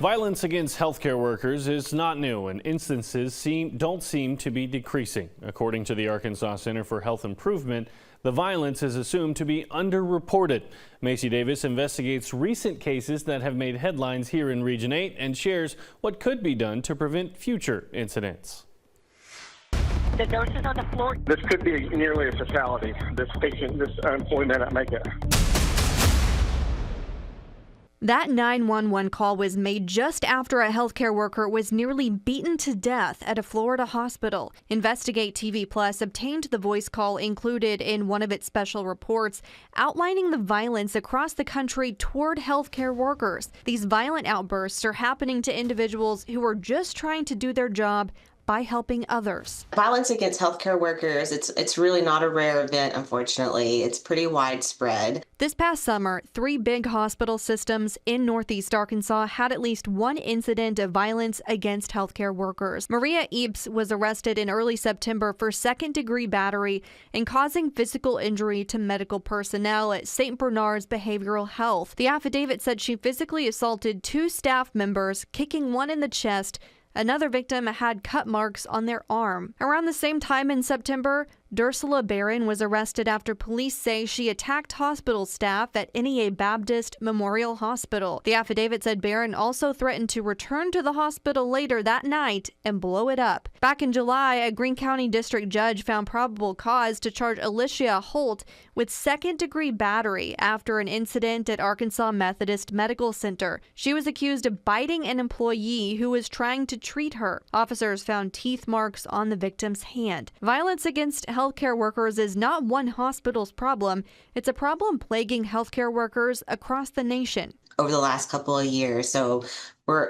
Violence against healthcare workers is not new, and instances don't seem to be decreasing. According to the Arkansas Center for Health Improvement, the violence is assumed to be underreported. Macy Davis investigates recent cases that have made headlines here in Region 8 and shares what could be done to prevent future incidents. The nurses on the floor. This could be nearly a fatality. This patient, this employee may not make it. That 911 call was made just after a healthcare worker was nearly beaten to death at a Florida hospital. Investigate TV Plus obtained the voice call included in one of its special reports outlining the violence across the country toward healthcare workers. These violent outbursts are happening to individuals who are just trying to do their job by helping others. Violence against healthcare workers, it's really not a rare event, unfortunately. It's pretty widespread. This past summer, 3 big hospital systems in Northeast Arkansas had at least one incident of violence against healthcare workers. Maria Eaps was arrested in early September for second-degree battery and causing physical injury to medical personnel at St. Bernard's Behavioral Health. The affidavit said she physically assaulted 2 staff members, kicking one in the chest. Another victim had cut marks on their arm. Around the same time in September, Dursula Barron was arrested after police say she attacked hospital staff at NEA Baptist Memorial Hospital. The affidavit said Barron also threatened to return to the hospital later that night and blow it up. Back in July, a Greene County district judge found probable cause to charge Alicia Holt with second-degree battery after an incident at Arkansas Methodist Medical Center. She was accused of biting an employee who was trying to treat her. Officers found teeth marks on the victim's hand. Violence against healthcare workers is not one hospital's problem. It's a problem plaguing healthcare workers across the nation. Over the last couple of years, so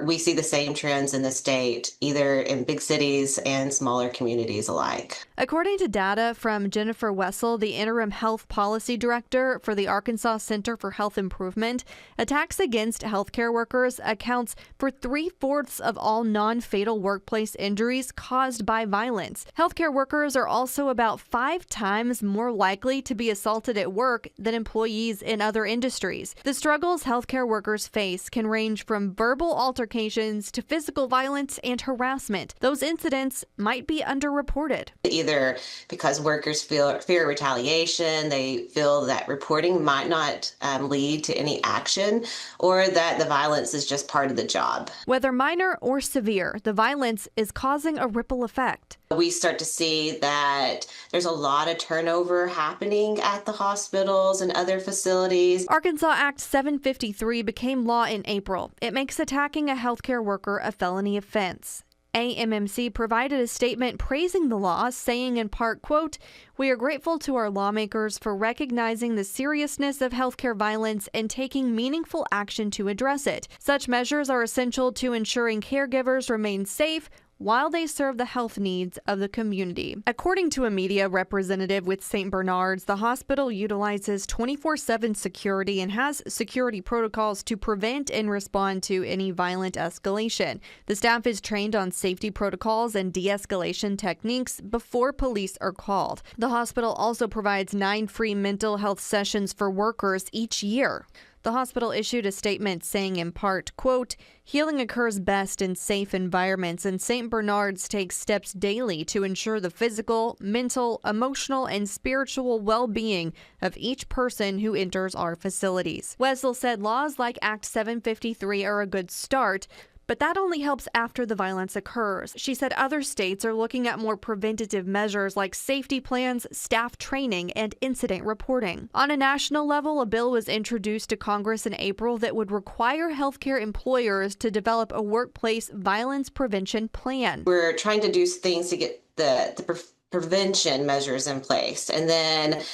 we see the same trends in the state, either in big cities and smaller communities alike. According to data from Jennifer Wessel, the interim health policy director for the Arkansas Center for Health Improvement, attacks against healthcare workers accounts for 3/4 of all non-fatal workplace injuries caused by violence. Healthcare workers are also about 5 times more likely to be assaulted at work than employees in other industries. The struggles healthcare workers face can range from verbal altercations to physical violence and harassment. Those incidents might be underreported. Either because workers fear retaliation, they feel that reporting might not lead to any action, or that the violence is just part of the job. Whether minor or severe, the violence is causing a ripple effect. We start to see that there's a lot of turnover happening at the hospitals and other facilities. Arkansas Act 753 became law in April. It makes attacking a healthcare worker a felony offense. AMMC provided a statement praising the law, saying in part, quote, "We are grateful to our lawmakers for recognizing the seriousness of healthcare violence and taking meaningful action to address it. Such measures are essential to ensuring caregivers remain safe while they serve the health needs of the community." According to a media representative with St. Bernard's, the hospital utilizes 24/7 security and has security protocols to prevent and respond to any violent escalation. The staff is trained on safety protocols and de-escalation techniques before police are called. The hospital also provides 9 free mental health sessions for workers each year. The hospital issued a statement saying in part, quote, "Healing occurs best in safe environments, and St. Bernard's takes steps daily to ensure the physical, mental, emotional, and spiritual well-being of each person who enters our facilities." Wessel said laws like Act 753 are a good start, but that only helps after the violence occurs. She said other states are looking at more preventative measures like safety plans, staff training, and incident reporting. On a national level, a bill was introduced to Congress in April that would require healthcare employers to develop a workplace violence prevention plan. We're trying to do things to get the prevention measures in place, and then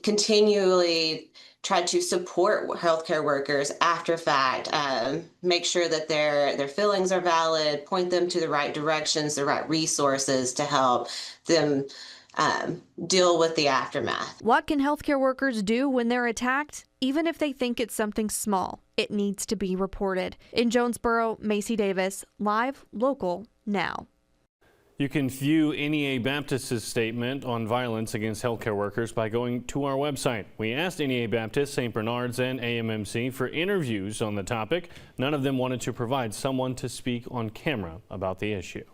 continually try to support healthcare workers after fact, make sure that their feelings are valid, point them to the right directions, the right resources to help them deal with the aftermath. What can healthcare workers do when they're attacked? Even if they think it's something small, it needs to be reported. In Jonesboro, Macy Davis, live, local, now. You can view NEA Baptist's statement on violence against healthcare workers by going to our website. We asked NEA Baptist, St. Bernard's, and AMMC for interviews on the topic. None of them wanted to provide someone to speak on camera about the issue.